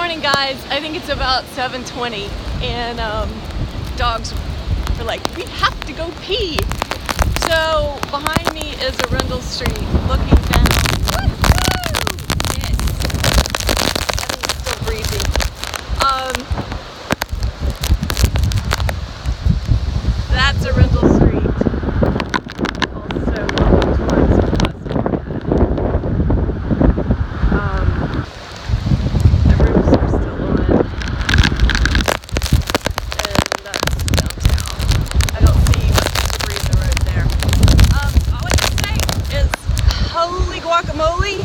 morning, guys. I think it's about 7:20 and dogs are like, we have to go pee. So behind me is Arundel Street looking down. Woo-hoo! Yes. I think it's still breezy. That's Arundel Street. Also walking towards the roofs are still on. And that's downtown. I don't see much debris in the road there. All I can say is, holy guacamole,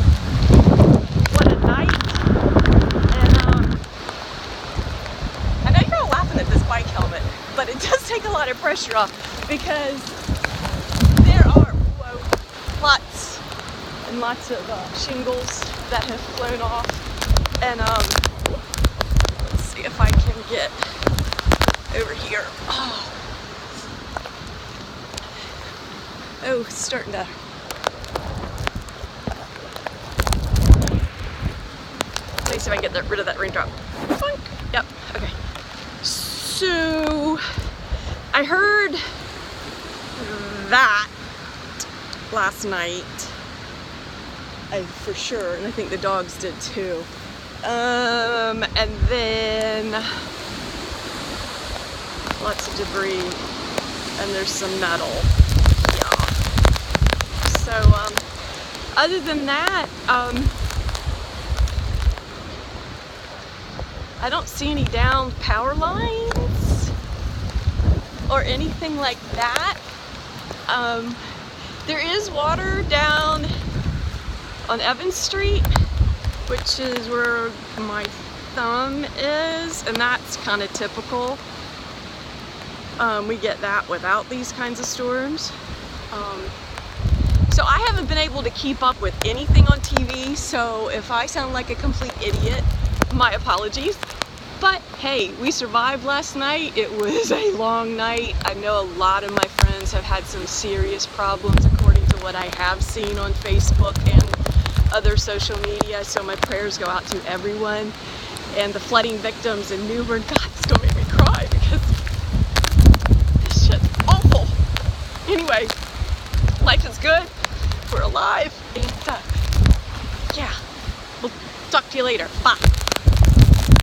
what a night. And I know you're all laughing at this bike helmet, but it does take a lot of pressure off because there are lots and lots of shingles that have flown off. And let's see if I can get over here. Oh, it's starting to. Let me see if I can get rid of that raindrop. Boink. Yep. Okay. So I heard that last night. For sure, and I think the dogs did too. And then lots of debris, and there's some metal. Yeah. So other than that, I don't see any downed power lines or anything like that. There is water down on Evans Street, which is where my thumb is, and that's kind of typical. We get that without these kinds of storms. So I haven't been able to keep up with anything on TV, so if I sound like a complete idiot, my apologies. But hey, we survived last night. It was a long night. I know a lot of my friends have had some serious problems according to what I have seen on Facebook and other social media, so my prayers go out to everyone. And the flooding victims in Newbern, God, it's gonna make me cry because this shit's awful. Anyway, life is good. We're alive. And yeah, we'll talk to you later. Bye.